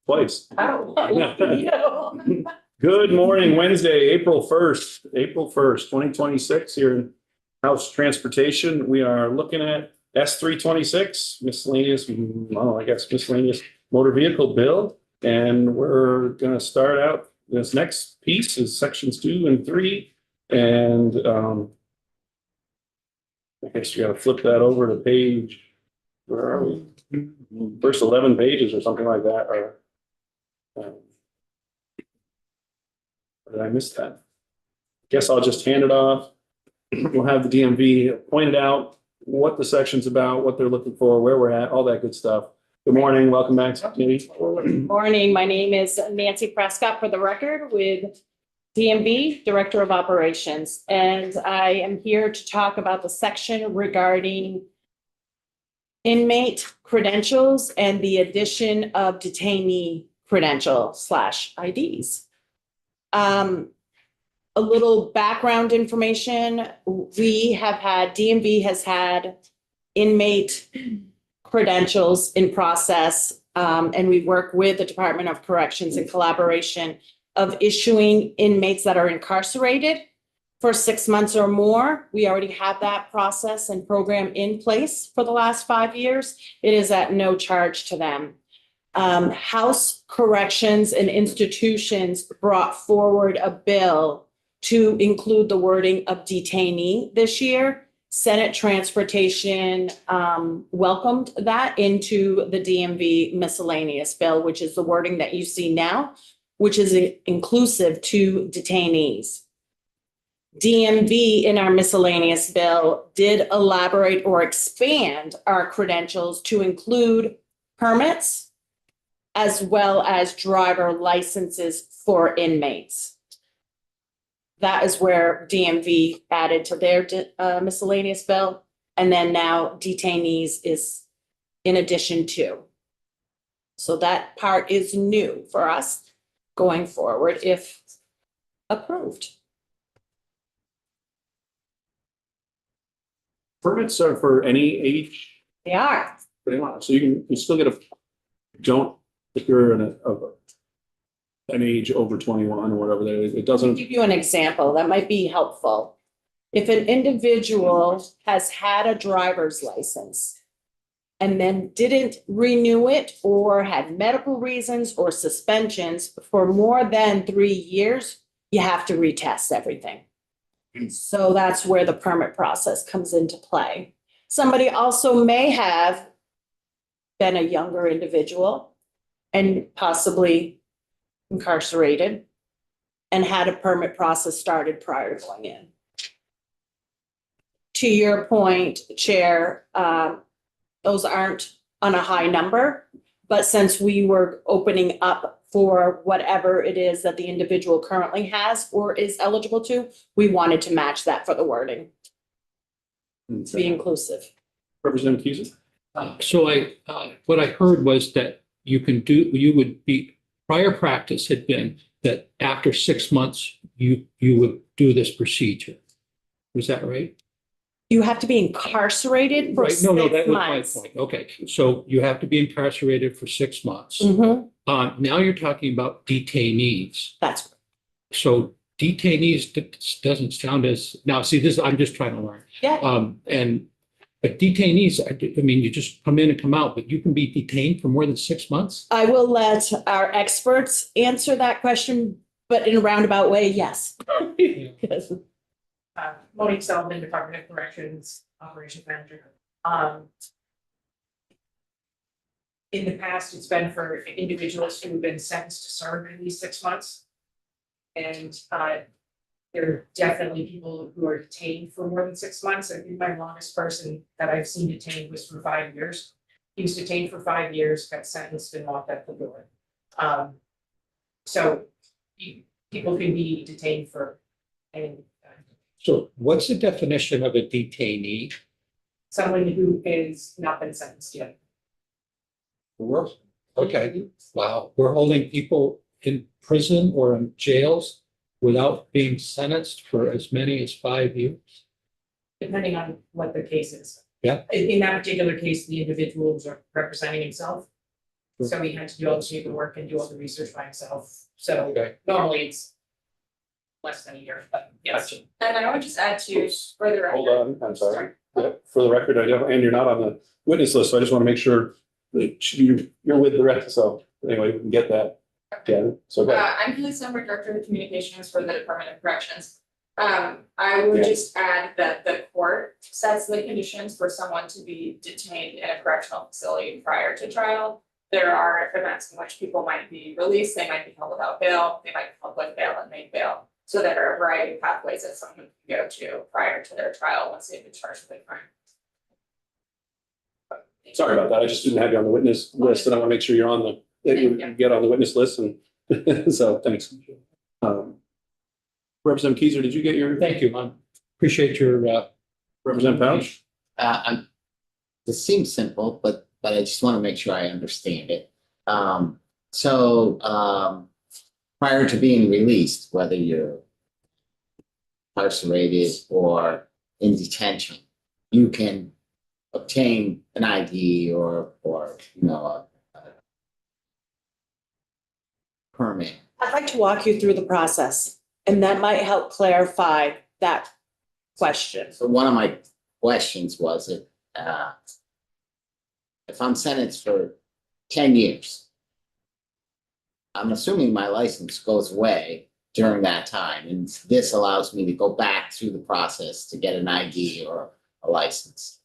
twice. Oh, yeah. Good morning, Wednesday, April 1st, 2026 here in House Transportation. We are looking at S326 miscellaneous, well, I guess miscellaneous motor vehicle bill. And we're going to start out, this next piece is sections 2 and 3. And I guess you got to flip that over to page, where are we? First 11 pages or something like that, or or did I miss that? Guess I'll just hand it off. We'll have the DMV pointed out what the section's about, what they're looking for, where we're at, all that good stuff. Good morning, welcome back to committee. Good morning. My name is Nancy Prescott, for the record, with DMV, Director of Operations. And I am here to talk about the section regarding inmate credentials and the addition of detainee credential / IDs. A little background information. DMV has had inmate credentials in process, and we work with the Department of Corrections in collaboration of issuing inmates that are incarcerated for 6 months or more. We already have that process and program in place for the last 5 years. It is at no charge to them. House Corrections and Institutions brought forward a bill to include the wording of detainee this year. Senate Transportation welcomed that into the DMV miscellaneous bill, which is the wording that you see now, which is inclusive to detainees. DMV in our miscellaneous bill did elaborate or expand our credentials to include permits as well as driver licenses for inmates. That is where DMV added to their miscellaneous bill. And then now detainees is in addition to. So that part is new for us going forward if approved. Permits are for any age, They are. pretty much. So you still get if you're an age over 21 or whatever, it I'll doesn't. give you an example that might be helpful. If an individual has had a driver's license and then didn't renew it or had medical reasons or suspensions for more than 3 years, you have to retest everything. So that's where the permit process comes into play. Somebody also may have been a younger individual and possibly incarcerated and had a permit process started prior to going in. To your point, Chair, those aren't on a high number, but since we were opening up for whatever it is that the individual currently has or is eligible to, we wanted to match that for the wording to be inclusive. Representative Keyser? So what I heard was that prior practice had been that after 6 months, you would do this procedure. Was that right? You have to be incarcerated for Right. 6 No, that was my months. point. Okay, so you have to be incarcerated for 6 months. Mhm. Now you're talking about detainees. That's So detainees doesn't sound as, now see this, I'm just trying to learn. yeah. But detainees, I mean, you just come in and come out, but you can be detained for more than 6 months? I will let our experts answer that question, but in a roundabout way, yes. Yes. Monique Sullivan, Department of Corrections, Operations Manager. In the past, it's been for individuals who have been sentenced to serve at least 6 months. And there are definitely people who are detained for more than 6 months. I think my longest person that I've seen detained was for 5 years. He was detained for 5 years, got sentenced and walked out the door. So people can be detained for any So what's the definition of a detainee? someone who has not been sentenced yet. Okay, wow, we're holding people in prison or in jails without being sentenced for as many as 5 years? Depending on what the case is. Yeah. In that particular case, the individual was representing himself. So he had to do all the paperwork and do all the research by himself, so Okay. normally it's less than a year, but yes. Gotcha. And I would just add to, for the record. Hold on, I'm sorry. Yeah, for the record, I don't, and you're not on the witness list, so I just want to make sure that you're with the rest, so anyway, we can get that. Yeah, so go ahead. I'm Julie Summer, Director of Communications for the Department of Corrections. I would Yeah. just add that the court sets the conditions for someone to be detained in a correctional facility prior to trial. There are events in which people might be released, they might be held without bail, they might be held with bail and made bail. So there are a variety of pathways that someone can go to prior to their trial once they've been charged with a crime. Sorry about that. I just didn't have you on the witness list and I want to make sure you're on the, that you get on the witness list and so thanks. Representative Keiser, did you get your, Thank you. I appreciate your, Representative Pouch? This seems simple, but I just want to make sure I understand it. Prior to being released, whether you're incarcerated or in detention, you can obtain an ID or a permit. I'd like to walk you through the process, and that might help clarify that question. So one of my questions was if I'm sentenced for 10 years, I'm assuming my license goes away during that time, and this allows me to go back through the process to get an ID or a license.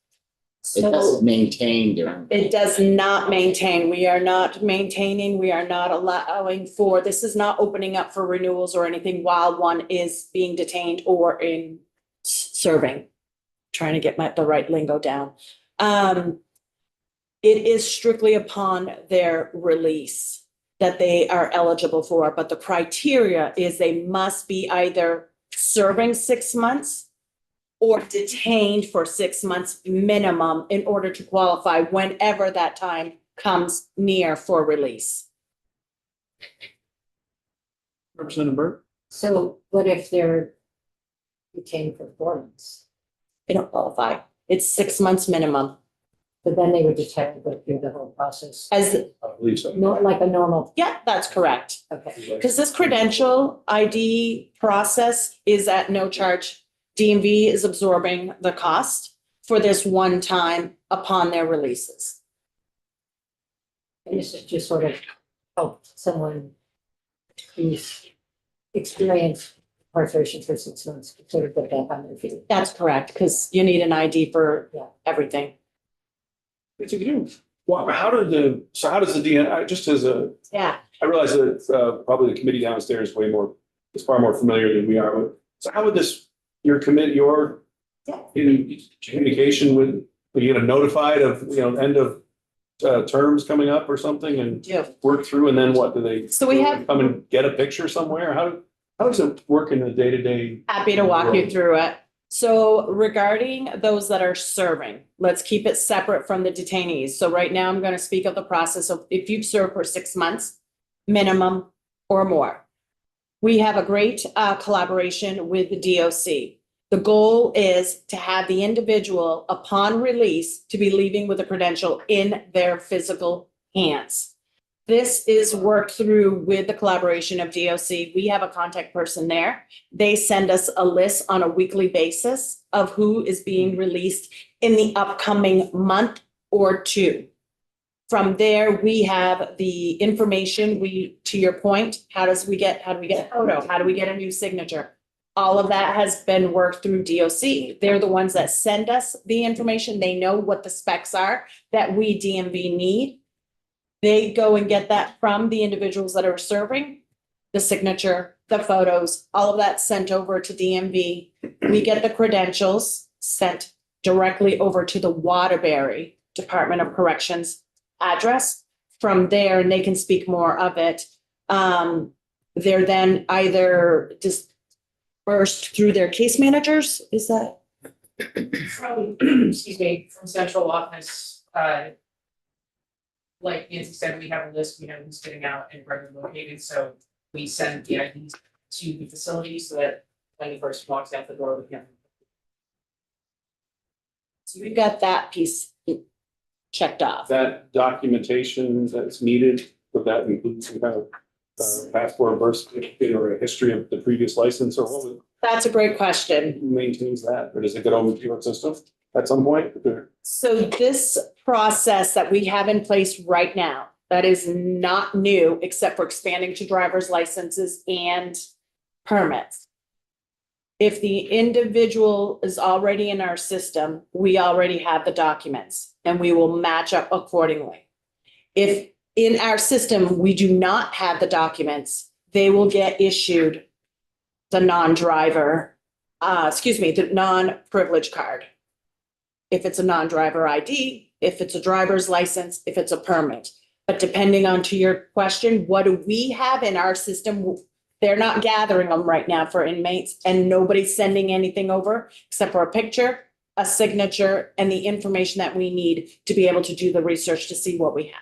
It So doesn't maintain during. it does not maintain, we are not maintaining, we are not allowing for, this is not opening up for renewals or anything while one is being detained or in serving. Trying to get the right lingo down. It is strictly upon their release that they are eligible for, but the criteria is they must be either serving 6 months or detained for 6 months minimum in order to qualify whenever that time comes near for release. Representative Burke? So what if they're detained for 4 months? They don't qualify. It's 6 months minimum. But then they would just have to go through the whole process, As, I believe so. not like a normal, yeah, that's correct. okay. Because this credential ID process is at no charge. DMV is absorbing the cost for this one time upon their releases. And this is just sort of help someone who's experienced incarceration for 6 months to sort of get back on their feet. That's correct, because you need an ID for Yeah. everything. Wow, how does the DN, just as a, Yeah. I realize that probably the committee downstairs is far more familiar than we are, but so how would this, your Yeah. in communication with, are you gonna notified of, end of terms coming up or something and Yeah. work through and then what do they? So we have- Come and get a picture somewhere? How does it work in the day-to-day? Happy to walk you through it. So regarding those that are serving, let's keep it separate from the detainees. So right now I'm going to speak of the process of if you've served for 6 months, minimum or more. We have a great collaboration with the DOC. The goal is to have the individual upon release to be leaving with a credential in their physical hands. This is worked through with the collaboration of DOC. We have a contact person there. They send us a list on a weekly basis of who is being released in the upcoming month or two. From there, we have the information, to your point, how do we get a photo? How do we get a new signature? All of that has been worked through DOC. They're the ones that send us the information. They know what the specs are that we DMV need. They go and get that from the individuals that are serving, the signature, the photos, all of that sent over to DMV. We get the credentials sent directly over to the Waterbury Department of Corrections address. From there, and they can speak more of it. They're then either dispersed through their case managers, is that? From, excuse me, from central office, like Nancy said, we have a list, we know who's getting out and where they're located, so we send the IDs to the facility so that when the person walks out the door, we can. So we've got that piece checked off. That documentation that's needed, would that include some kind of passport or birth certificate or a history of the previous license or what That's a great question. maintains that? Or does it go over to your system at some point? Or- So this process that we have in place right now, that is not new, except for expanding to driver's licenses and permits. If the individual is already in our system, we already have the documents and we will match up accordingly. If in our system, we do not have the documents, they will get issued the non-driver, the non-privilege card. If it's a non-driver ID, if it's a driver's license, if it's a permit. But depending on to your question, what do we have in our system? They're not gathering them right now for inmates and nobody's sending anything over except for a picture, a signature, and the information that we need to be able to do the research to see what we have.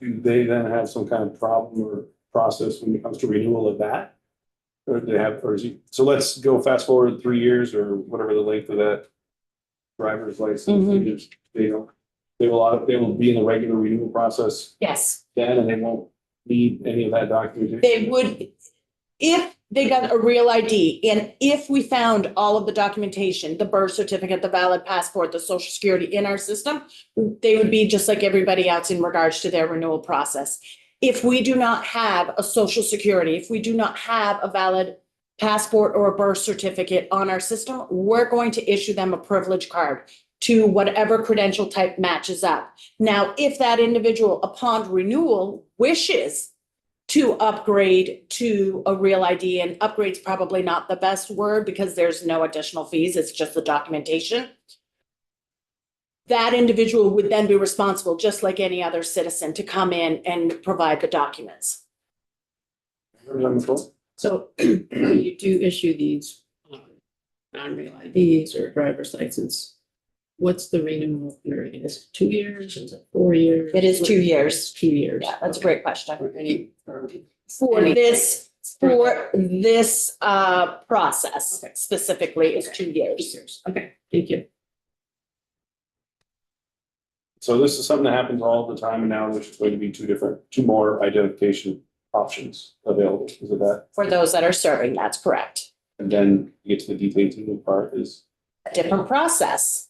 Do they then have some kind of problem or process when it comes to renewal of that? Or do they have, or is it, so let's go fast forward 3 years or whatever the length of that driver's license. Mhm. They don't, they will be in the regular renewal process Yes. then and they won't need any of that documentation. They would, if they got a real ID and if we found all of the documentation, the birth certificate, the valid passport, the social security in our system, they would be just like everybody else in regards to their renewal process. If we do not have a social security, if we do not have a valid passport or a birth certificate on our system, we're going to issue them a privilege card to whatever credential type matches up. Now, if that individual upon renewal wishes to upgrade to a real ID, and upgrade's probably not the best word because there's no additional fees, it's just the documentation. That individual would then be responsible, just like any other citizen, to come in and provide the documents. So when you do issue these non-real IDs or driver's license, what's the renewal period? Is it 2 years? Is it 4 years? It is 2 years. 2 years. Yeah, that's a Okay. great question. For any, For this process Okay. specifically is 2 2 years. years. Okay, thank you. So this is something that happens all the time and now there's going to be two more identification options available. Is it that? For those that are serving, that's correct. And then you get to the detainee part is, A different process.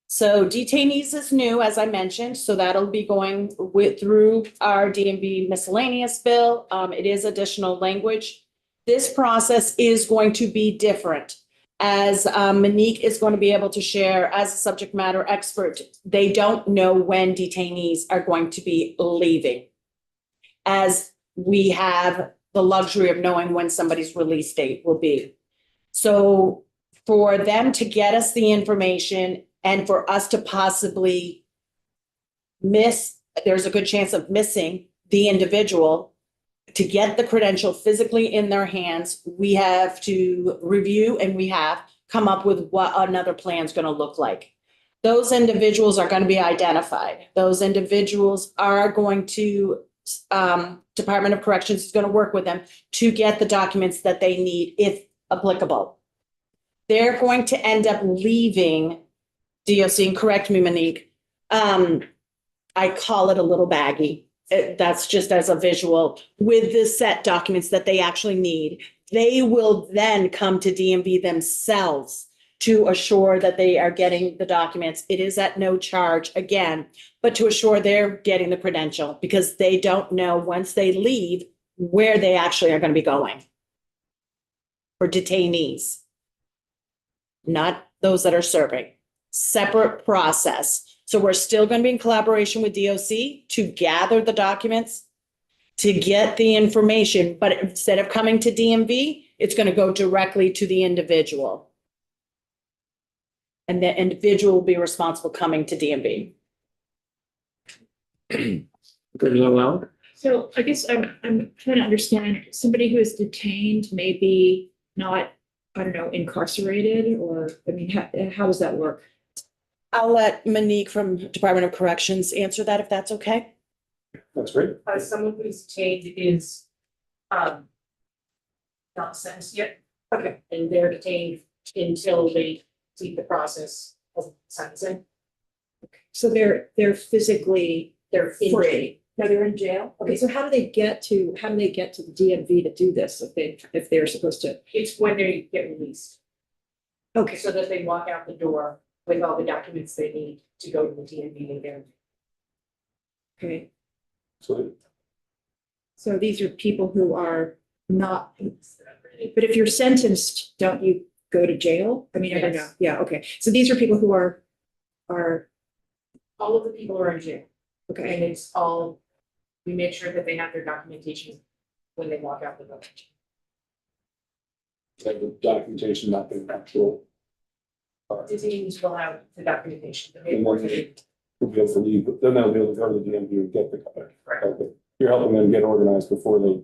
So detainees is new, as I mentioned, so that'll be going through our DMV miscellaneous bill. It is additional language. This process is going to be different. As Monique is going to be able to share as a subject matter expert, they don't know when detainees are going to be leaving. As we have the luxury of knowing when somebody's release date will be. So for them to get us the information and for us to possibly there's a good chance of missing the individual, to get the credential physically in their hands, we have to review and we have come up with what another plan is going to look like. Those individuals are going to be identified. Those individuals are going to, Department of Corrections is going to work with them to get the documents that they need if applicable. They're going to end up leaving DOC, and correct me, Monique. I call it a little baggie. That's just as a visual with the set documents that they actually need. They will then come to DMV themselves to assure that they are getting the documents. It is at no charge again, but to assure they're getting the credential because they don't know once they leave where they actually are going to be going. For detainees, not those that are serving. Separate process. So we're still going to be in collaboration with DOC to gather the documents, to get the information, but instead of coming to DMV, it's going to go directly to the individual. And the individual will be responsible coming to DMV. good to know now. So I guess I'm trying to understand, somebody who is detained may be not, I don't know, incarcerated, or, I mean, how does that work? I'll let Monique from Department of Corrections answer that if that's okay. That's great. Someone who's detained is, not sentenced yet. Okay. And they're detained until they complete the process of sentencing. So they're physically, they're In free. No, they're in jail. Okay, so how do they get to the DMV to do this if they're supposed to? It's when they get released, Okay, so that they walk out the door with all the documents they need to go to the DMV and get. okay. So So these are people who are not, but if you're sentenced, don't you go to jail? I mean, I don't know. Yes. Yeah, okay. So these are people who are, All of the people are in jail, okay. and it's all, we make sure that they have their documentation when they walk out the door. like the documentation not being actual. Detainees will have the documentation, the And paperwork. then they will be able to leave, but then they'll be able to go to the DMV and get the card. Correct. Okay. You're helping them get organized before they,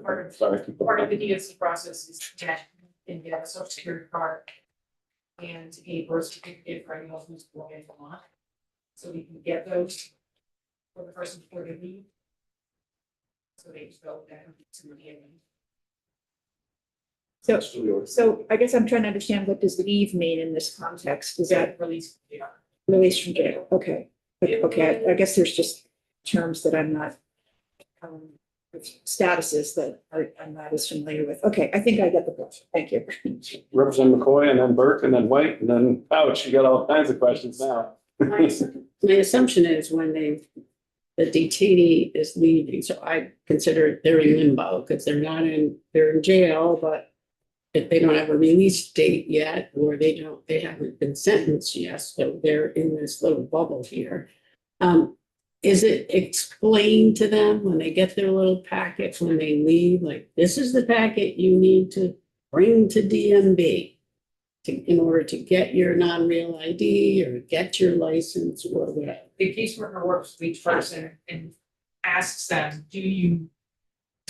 Part of, sorry. keep part of going. the DSC process is to get and get a social security card and a birth certificate for anyone who's born in Vermont. So we can get those for the person before they leave. So they just go down to the DMV. So I guess I'm trying to understand, what does leave mean in this context? Is that Release. Yeah. release from jail? Okay. Okay, I guess there's just terms that I'm not, statuses that I'm not as familiar with. Okay, I think I get the question. Thank you. Representative McCoy and then Burke and then White and then Pouch. You got all kinds of questions now. My assumption is when the detainee is leaving, so I consider they're in limbo because they're in jail, but if they don't have a release date yet, or they haven't been sentenced yet, so they're in this little bubble here. Is it explained to them when they get their little packet when they leave, like, this is the packet you need to bring to DMV in order to get your non-real ID or get your license or whatever? The caseworker works with each person and asks them, do you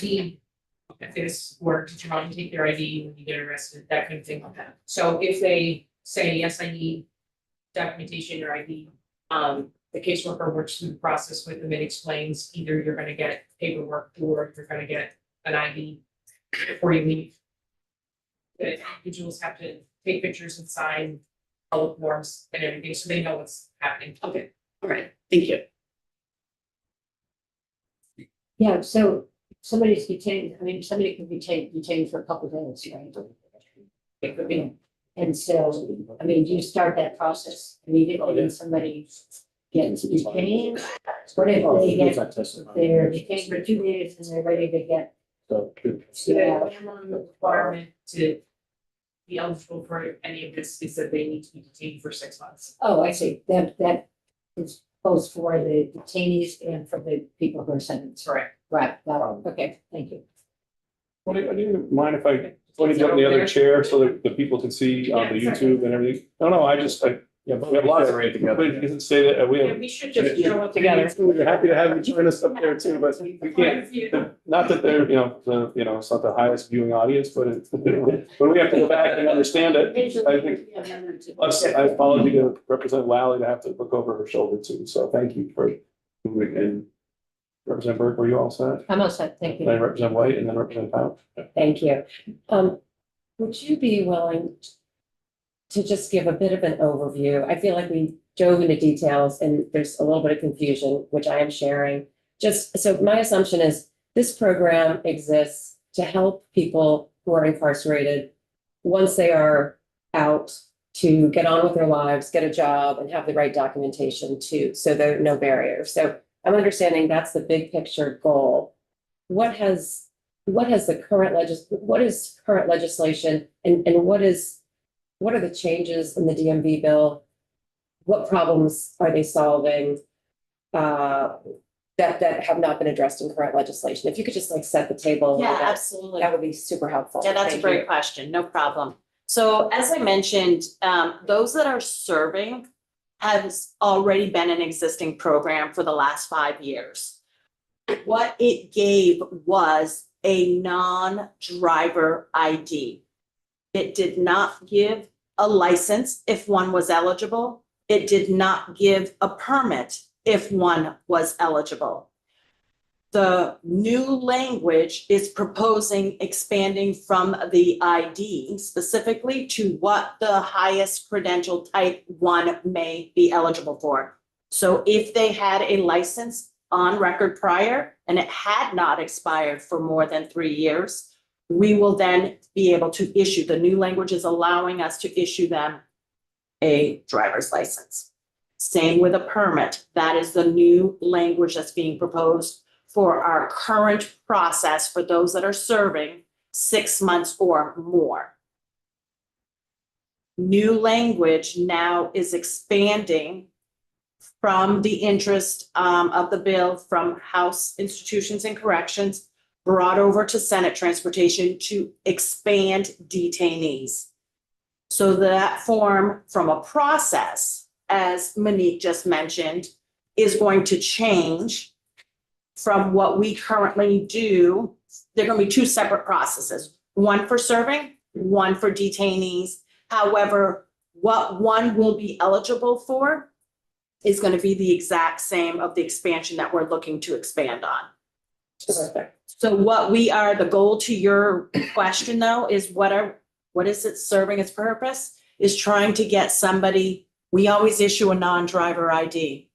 need this, or did you want to take their ID when you get arrested, that kind of thing like that. So if they say, yes, I need documentation or ID, the caseworker works through the process with them and explains either you're gonna get paperwork or you're gonna get an ID before you leave. The individuals have to take pictures and sign all the forms and everything, so they know what's happening. Okay, all right, thank you. Yeah, so somebody's detained, I mean, somebody can be detained for a couple of days, right? It could be. And so, I mean, do you start that process immediately when somebody gets detained? What if they they're detained for 2 days and they're ready to get? So the minimum requirement to be eligible for any of this is that they need to be detained for 6 months. Oh, I see, that is both for the detainees and for the people who are sentenced. Correct. Right, got it. Okay, thank you. What do you mind if I put it on the other chair so that the people can see on the Yeah, YouTube and everything? No, we have lots of, but it doesn't say that, we Yeah, have. we should just show up Together. We're happy to have you join us up there too, but we can't, not that they're, it's not the highest viewing audience, but when we have to go back and understand it, I think. Plus, I apologize to Representative Lally to have to look over her shoulder too, so thank you for moving in. Representative Burke, were you all set? I'm all set, thank Then you. Representative White and then Representative Powell. Thank you. Would you be willing to just give a bit of an overview? I feel like we dove into details and there's a little bit of confusion, which I am sharing. Just so my assumption is this program exists to help people who are incarcerated once they are out to get on with their lives, get a job and have the right documentation too. So there are no barriers. So I'm understanding that's the big picture goal. What is current legislation and what are the changes in the DMV bill? What problems are they solving that have not been addressed in current legislation? If you could just like set the table a little Yeah, bit, absolutely. that would be super helpful. Yeah, that's a Thank great you. question. No problem. So as I mentioned, those that are serving has already been an existing program for the last 5 years. What it gave was a non-driver ID. It did not give a license if one was eligible. It did not give a permit if one was eligible. The new language is proposing expanding from the ID specifically to what the highest credential type 1 may be eligible for. So if they had a license on record prior and it had not expired for more than 3 years, we will then be able to issue, the new language is allowing us to issue them a driver's license. Same with a permit. That is the new language that's being proposed for our current process for those that are serving 6 months or more. New language now is expanding from the interest of the bill from House Institutions and Corrections brought over to Senate Transportation to expand detainees. So that form from a process, as Monique just mentioned, is going to change from what we currently do. They're going to be 2 separate processes, one for serving, one for detainees. However, what one will be eligible for is going to be the exact same of the expansion that we're looking to expand on. Terrific. So what we are, the goal to your question though, is what is it serving its purpose? Is trying to get somebody, we always issue a non-driver ID,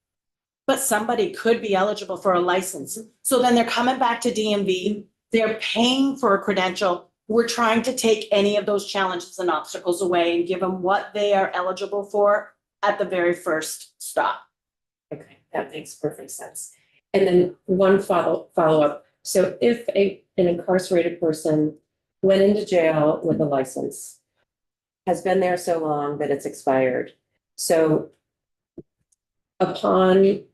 but somebody could be eligible for a license. So then they're coming back to DMV, they're paying for a credential. We're trying to take any of those challenges and obstacles away and give them what they are eligible for at the very first stop. Okay, that makes perfect sense. And then one follow-up. So if an incarcerated person went into jail with a license, has been there so long that it's expired. So upon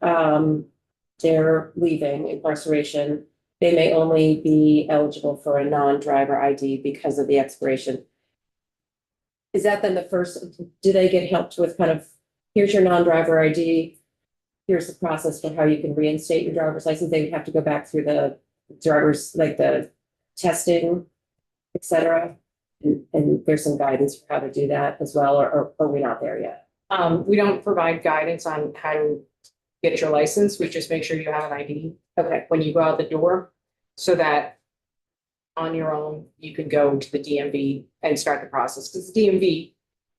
their leaving incarceration, they may only be eligible for a non-driver ID because of the expiration. Is that then the first, do they get helped with kind of, here's your non-driver ID, here's the process for how you can reinstate your driver's license? They would have to go back through the driver's, like the testing, et cetera. And there's some guidance for how to do that as well, or are we not there yet? We don't provide guidance on how to get your license. We just make sure you have an ID Okay, when you go out the door, so that on your own, you can go to the DMV and start the process. Because the DMV,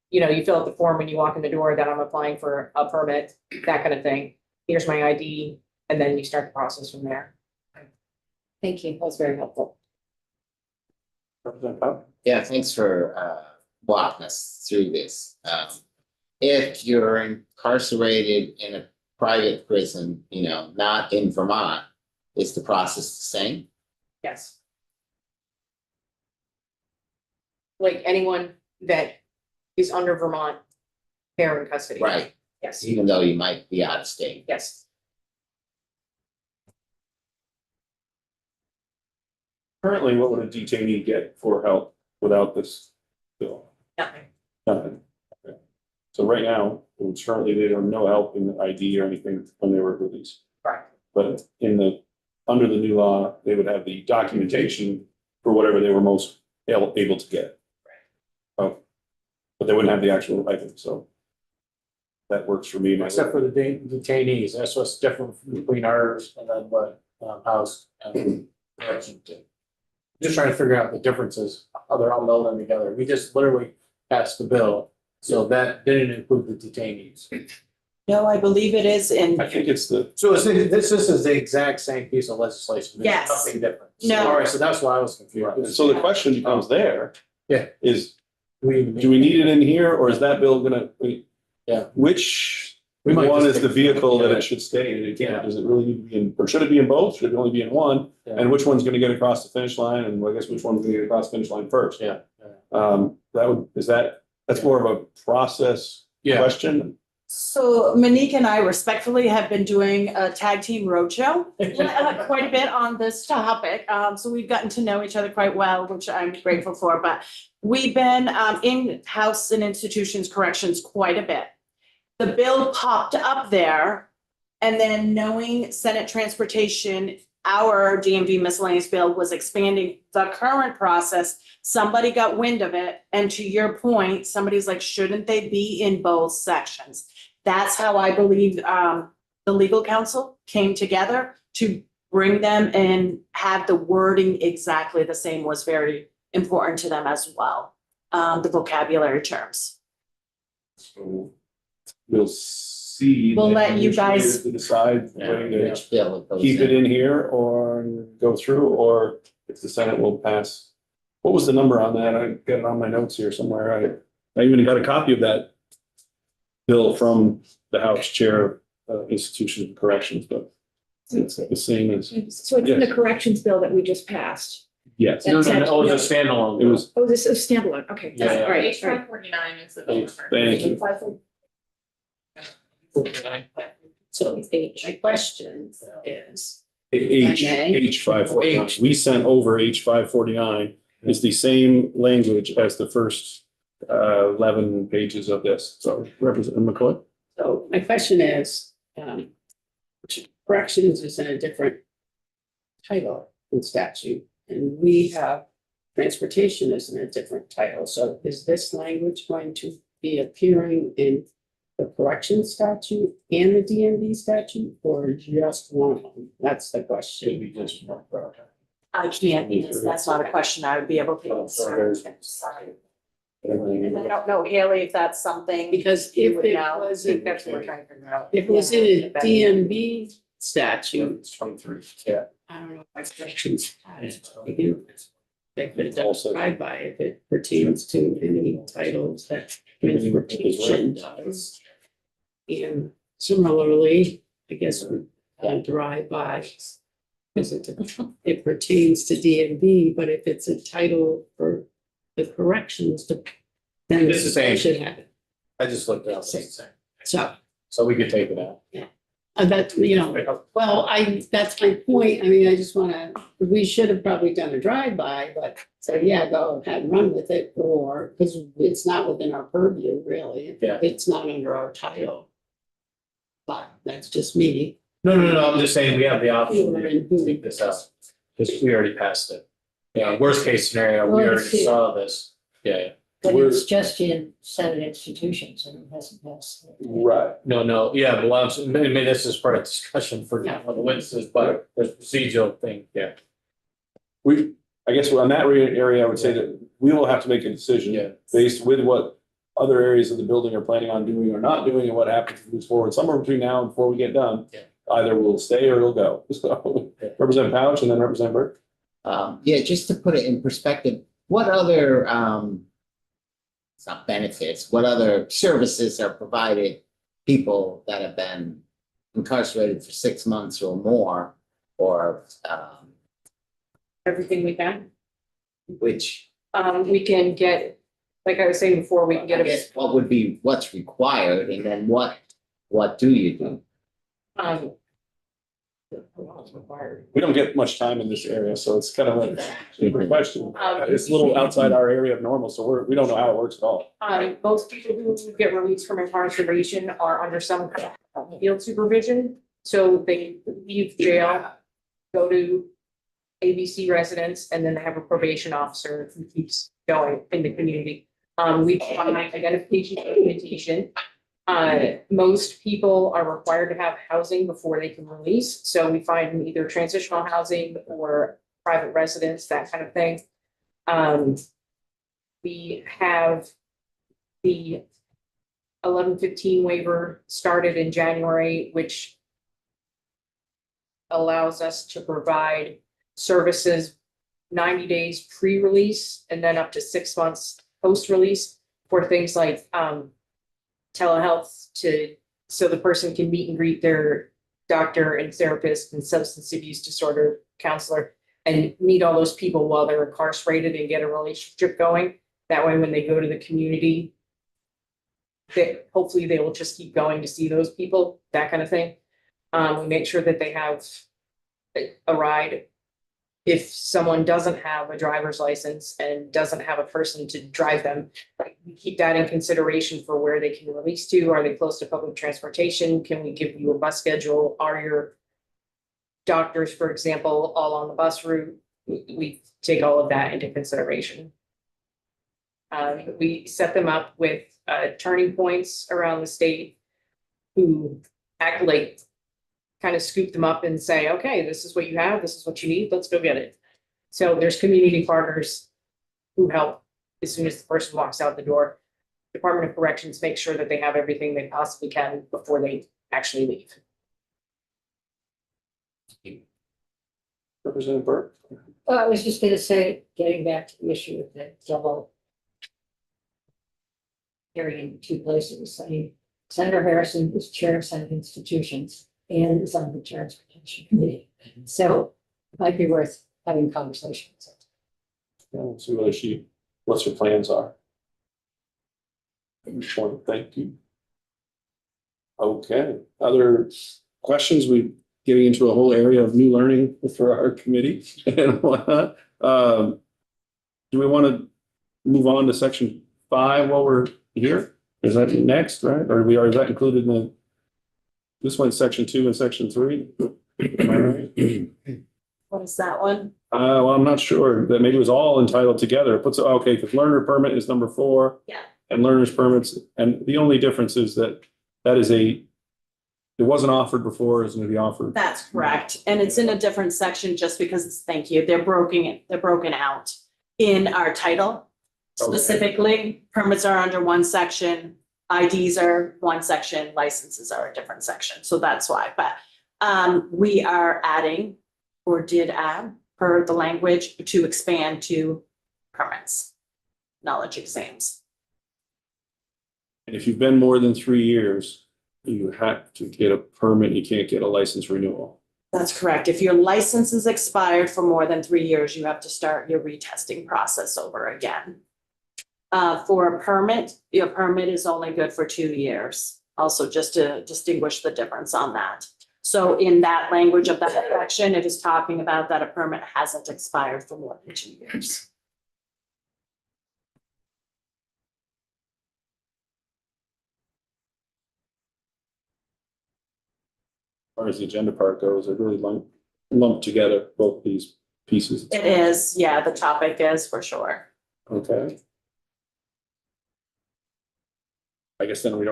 you know, you fill out the form when you walk in the door that I'm applying for a permit, that kind of thing. Here's my ID, and then you start the process from there. thank you. That was very helpful. Representative Pop? Yeah, thanks for walking us through this. If you're incarcerated in a private prison, you know, not in Vermont, is the process the same? Yes. Like anyone that is under Vermont care and custody. Right, Yes, even though you might be out of state. yes. Currently, what would a detainee get for help without this bill? Nothing. Nothing. Okay. So right now, currently they don't no help in the ID or anything when they were released. Right. But under the new law, they would have the documentation for whatever they were most able to get. Oh, but they wouldn't have the actual item, so that works for me. Except for the detainees, that's what's different between ours and then what House and Correction did. Just trying to figure out the differences, how they're all melding together. We just literally passed the bill, so that didn't include the detainees. No, I believe it is in, I think it's the, So this is the exact same piece of legislation. There's Yes. Nothing different. No. All right, so that's why I was confused. so the question becomes there. Yeah. Is, do we need it in here, or is that bill gonna? Yeah. Which We might one just is the take- vehicle that yeah. it should stay in? It Yeah. can't, does it really need to be in, or should it be in both? Should it only be in one? Yeah. And which one's gonna get across the finish line, and I guess which one's gonna get across the finish line first? Yeah. That's more of a process Yeah. question. so Monique and I respectfully have been doing a tag team roadshow quite a bit on this topic. So we've gotten to know each other quite well, which I'm grateful for, but we've been in House and Institutions Corrections quite a bit. The bill popped up there, and then knowing Senate Transportation, our DMV miscellaneous bill was expanding the current process. Somebody got wind of it, and to your point, somebody's like, shouldn't they be in both sections? That's how I believe the legal counsel came together to bring them and have the wording exactly the same was very important to them as well. The vocabulary terms. So we'll see. We'll let you Which way guys- to decide whether to Which bill it goes keep it in. in here or go through, or if the Senate will pass. What was the number on that? I got it on my notes here somewhere. I even got a copy of that bill from the House Chair of Institutions of Corrections, but it's the same as, So it's in the corrections bill that we just passed. yes. No, it was a standalone. It was, Oh, this is standalone, okay. Yeah, yeah. All right, H all right. 549 is the bill. thank you. So my question is, H549. We sent over H549. It's the same language as the first 11 pages of this. So Representative McCoy? so my question is, corrections is in a different title in statute, and we have transportation is in a different title. So is this language going to be appearing in the correction statute and the DMV statute, or just one of them? That's the question. Should be just one product. I can't, that's not a question I would be able to answer. Sorry. And I don't know, Haley, if that's something. Because You if would it know. was, I think that's what we're trying to figure out. if it was in a DMV statute, It's 23. Yeah. I don't know if my corrections had it to begin with. They could have done Also- drive by if it pertains to any titles that transportation does. And similarly, I guess we drive by. Because it pertains to DMV, but if it's a title for the corrections, then It's the same. it should have it. I just looked it up. It's the same. So We could take it out. that, well, that's my point. I mean, I just wanna, we should have probably done a drive-by, but so yeah, go ahead and run with it, or, because it's not within our purview, really. Yeah. It's not under our title. But that's just me. No, I'm just saying we have the option to take this out, because we already passed it. Yeah, worst case scenario, we Well, already it's- saw this. Yeah. But We're- it's just in Senate institutions and it hasn't passed. Right. No, yeah, but maybe this is part of discussion for now, the witnesses, but there's procedural thing, yeah. I guess on that area, I would say that we will have to make a decision. Yeah. Based with what other areas of the building are planning on doing or not doing, and what happens if it moves forward, somewhere between now and before we get done. Yeah. Either we'll stay or it'll go. So, Yeah. Representative Pouch and then Representative Burke. Yeah, just to put it in perspective, what other, it's not benefits, what other services are provided people that have been incarcerated for 6 months or more, or, Everything we can. which, We can get, like I was saying before, we can I get guess, what would be, what's required, and then what do you do? required. We don't get much time in this area, so it's kind of a stupid question. Um, It's a little outside our area of normal, so we don't know how it works at all. Most people who get released from incarceration are under some kind of field supervision. So they leave jail, go to ABC residence, and then they have a probation officer who keeps going in the community. We provide identification documentation. Most people are required to have housing before they can release, so we find either transitional housing or private residence, that kind of thing. We have the 1115 waiver started in January, which allows us to provide services 90 days pre-release and then up to 6 months post-release for things like telehealth so the person can meet and greet their doctor and therapist and substance abuse disorder counselor and meet all those people while they're incarcerated and get a relationship going. That way, when they go to the community, hopefully they will just keep going to see those people, that kind of thing. We make sure that they have a ride. If someone doesn't have a driver's license and doesn't have a person to drive them, we keep that in consideration for where they can release to. Are they close to public transportation? Can we give you a bus schedule? Are your doctors, for example, all on the bus route? We take all of that into consideration. We set them up with turning points around the state who act like kind of scoop them up and say, okay, this is what you have, this is what you need, let's go get it. So there's community partners who help as soon as the person walks out the door. Department of Corrections makes sure that they have everything they possibly can before they actually leave. Representative Burke? I was just gonna say, getting back to the issue of the double hearing in two places, I mean, Senator Harrison is chair of Senate institutions and is on the transportation committee. So it might be worth having conversations. Yeah, we'll see whether what her plans are. Thank you. Okay, other questions? We getting into a whole area of new learning for our committee and whatnot. Do we want to move on to section 5 while we're here? Is that next, right? Or is that included in this one's section 2 and section 3? Am I right? What is that one? Well, I'm not sure that maybe it was all entitled together. It puts, okay, because learner permit is number 4. Yeah. And learner's permits, and the only difference is that it wasn't offered before, it's going to be offered. That's correct. And it's in a different section just because, thank you, they're broken out in our title. Okay. Specifically, permits are under one section, IDs are one section, licenses are a different section. So that's why, but we are adding or did add per the language to expand to permits, knowledge exams. And if you've been more than 3 years, you have to get a permit, you can't get a license renewal. That's correct. If your license is expired for more than 3 years, you have to start your retesting process over again. For a permit, your permit is only good for 2 years. Also, just to distinguish the difference on that. So in that language of that section, it is talking about that a permit hasn't expired for more than 2 years. As far as the agenda part goes, it really lumped together both these pieces. It is, yeah, the topic is for sure. Okay. I guess then we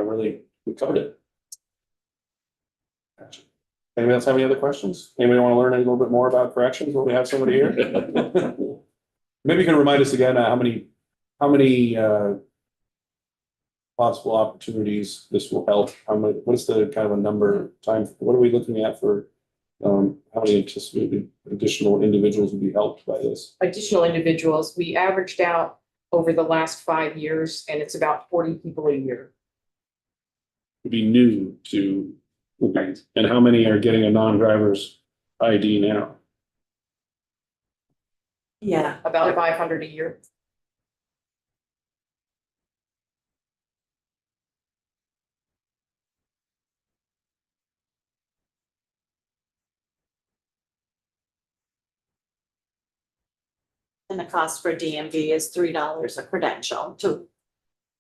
covered it. Gotcha. Anybody else have any other questions? Anybody want to learn a little bit more about corrections? Will we have somebody here? Maybe you can remind us again, how many possible opportunities this will help? What's the kind of a number time? What are we looking at for how many anticipated additional individuals will be helped by this? Additional individuals, we averaged out over the last 5 years, and it's about 40 people a year. Would be new to, and how many are getting a non-driver's ID now? Yeah. About 500 a year. And the cost for DMV is $3 a credential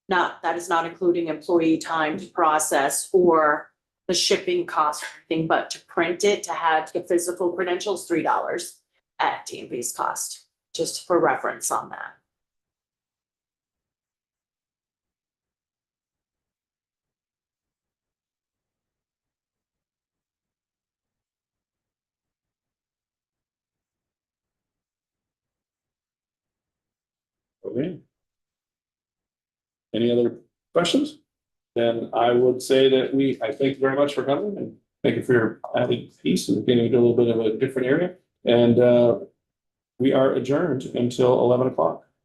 that is not including employee time to process or the shipping cost or anything, but to print it, to have the physical credentials, $3 at DMV's cost, just for reference on that. Okay. Any other questions? Then I would say that I thank you very much for coming and thank you for your added piece and getting into a little bit of a different area. And we are adjourned until 11 o'clock.